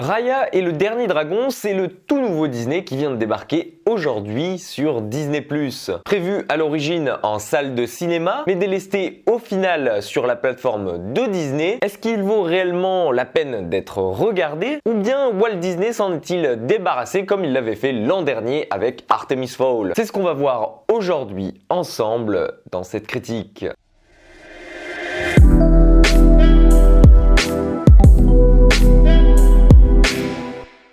Raya et le Dernier Dragon, c'est le tout nouveau Disney qui vient de débarquer aujourd'hui sur Disney+. Prévu à l'origine en salle de cinéma, mais délesté au final sur la plateforme de Disney, est-ce qu'il vaut réellement la peine d'être regardé? Ou bien Walt Disney s'en est-il débarrassé comme il l'avait fait l'an dernier avec Artemis Fowl? C'est ce qu'on va voir aujourd'hui ensemble dans cette critique.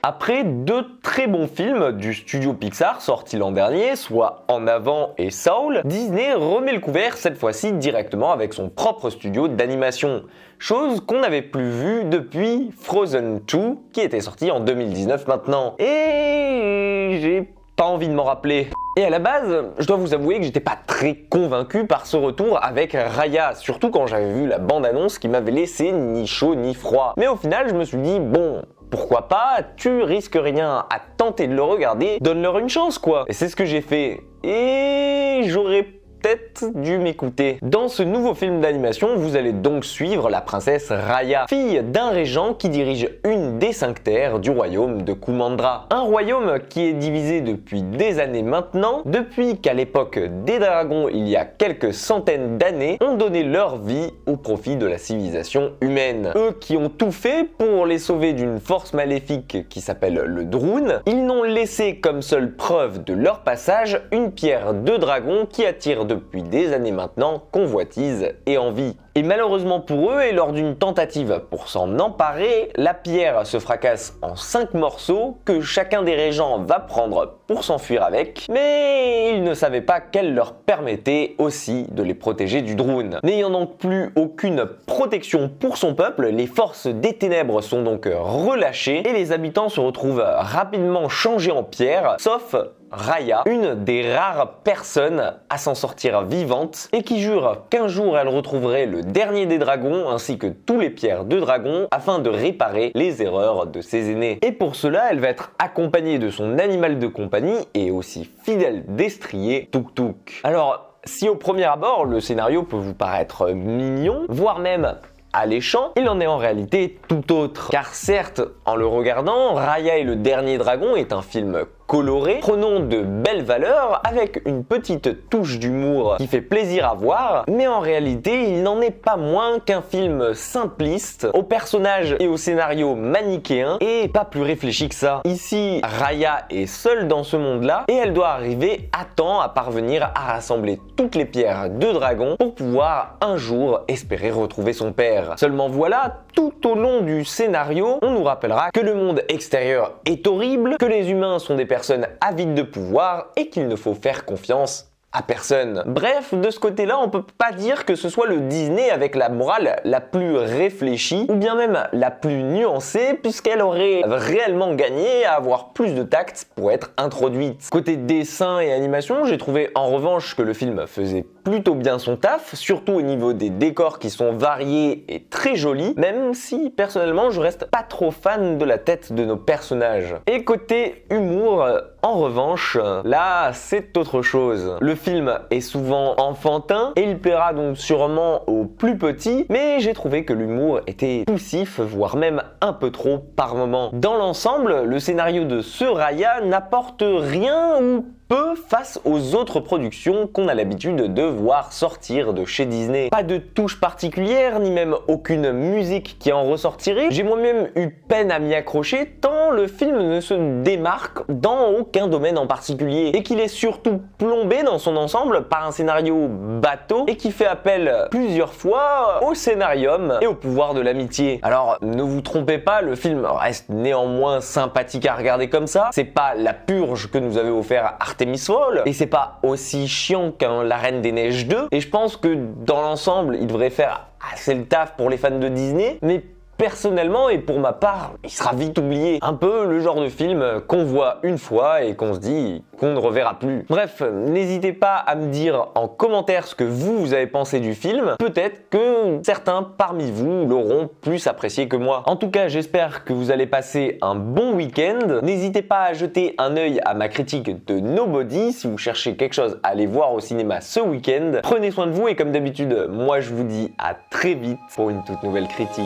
Après deux très bons films du studio Pixar sortis l'an dernier, soit En Avant et Soul, Disney remet le couvert cette fois-ci directement avec son propre studio d'animation. Chose qu'on n'avait plus vue depuis Frozen 2 qui était sorti en 2019 maintenant. Et j'ai pas envie de m'en rappeler. Et à la base, je dois vous avouer que j'étais pas très convaincu par ce retour avec Raya, surtout quand j'avais vu la bande-annonce qui m'avait laissé ni chaud ni froid. Mais au final, je me suis dit, bon, pourquoi pas, tu risques rien à tenter de le regarder, donne-leur une chance quoi. Et c'est ce que j'ai fait. Et j'aurais peut-être dû m'écouter. Dans ce nouveau film d'animation, vous allez donc suivre la princesse Raya, fille d'un régent qui dirige une des 5 terres du royaume de Kumandra. Un royaume qui est divisé depuis des années maintenant, depuis qu'à l'époque des dragons, il y a quelques centaines d'années, ont donné leur vie au profit de la civilisation humaine. Eux qui ont tout fait pour les sauver d'une force maléfique qui s'appelle le Drûn, ils n'ont laissé comme seule preuve de leur passage une pierre de dragon qui attire depuis des années maintenant convoitise et envie. Et malheureusement pour eux, et lors d'une tentative pour s'en emparer, la pierre se fracasse en 5 morceaux que chacun des régents va prendre pour s'enfuir avec, mais ils ne savaient pas qu'elle leur permettait aussi de les protéger du Drûn. N'ayant donc plus aucune protection pour son peuple, les forces des ténèbres sont donc relâchées et les habitants se retrouvent rapidement changés en pierre, sauf Raya, une des rares personnes à s'en sortir vivante et qui jure qu'un jour elle retrouverait le dernier des dragons ainsi que tous les pierres de dragon afin de réparer les erreurs de ses aînés. Et pour cela, elle va être accompagnée de son animal de compagnie et aussi fidèle destrier Tuk Tuk. Alors, si au premier abord le scénario peut vous paraître mignon, voire même alléchant, il en est en réalité tout autre. Car certes, en le regardant, Raya et le Dernier Dragon est un film coloré, prenons de belles valeurs avec une petite touche d'humour qui fait plaisir à voir, mais en réalité il n'en est pas moins qu'un film simpliste, aux personnages et au scénario manichéen et pas plus réfléchi que ça. Ici, Raya est seule dans ce monde-là et elle doit arriver à temps à parvenir à rassembler toutes les pierres de dragon pour pouvoir un jour espérer retrouver son père. Seulement voilà, tout au long du scénario, on nous rappellera que le monde extérieur est horrible, que les humains sont des personnes avides de pouvoir et qu'il ne faut faire confiance à personne. Bref, de ce côté-là, on peut pas dire que ce soit le Disney avec la morale la plus réfléchie ou bien même la plus nuancée puisqu'elle aurait réellement gagné à avoir plus de tact pour être introduite. Côté dessin et animation, j'ai trouvé en revanche que le film faisait plutôt bien son taf, surtout au niveau des décors qui sont variés et très jolis, même si personnellement je reste pas trop fan de la tête de nos personnages. Et côté humour, en revanche, là c'est autre chose. Le film est souvent enfantin et il plaira donc sûrement aux plus petits, mais j'ai trouvé que l'humour était poussif, voire même un peu trop par moment. Dans l'ensemble, le scénario de ce Raya n'apporte rien ou peu face aux autres productions qu'on a l'habitude de voir sortir de chez Disney. Pas de touche particulière, ni même aucune musique qui en ressortirait. J'ai moi-même eu peine à m'y accrocher tant le film ne se démarque dans aucun domaine en particulier et qu'il est surtout plombé dans son ensemble par un scénario bateau et qui fait appel plusieurs fois au scénarium et au pouvoir de l'amitié. Alors ne vous trompez pas, le film reste néanmoins sympathique à regarder comme ça. C'est pas la purge que nous avait offert Artemis Fowl et c'est pas aussi chiant qu'un La Reine des Neiges 2 et je pense que dans l'ensemble il devrait faire assez le taf pour les fans de Disney, mais personnellement et pour ma part, il sera vite oublié. Un peu le genre de film qu'on voit une fois et qu'on se dit qu'on ne reverra plus. Bref, n'hésitez pas à me dire en commentaire ce que vous avez pensé du film. Peut-être que certains parmi vous l'auront plus apprécié que moi. En tout cas, j'espère que vous allez passer un bon week-end. N'hésitez pas à jeter un œil à ma critique de Nobody si vous cherchez quelque chose à aller voir au cinéma ce week-end. Prenez soin de vous et comme d'habitude, moi je vous dis à très vite pour une toute nouvelle critique.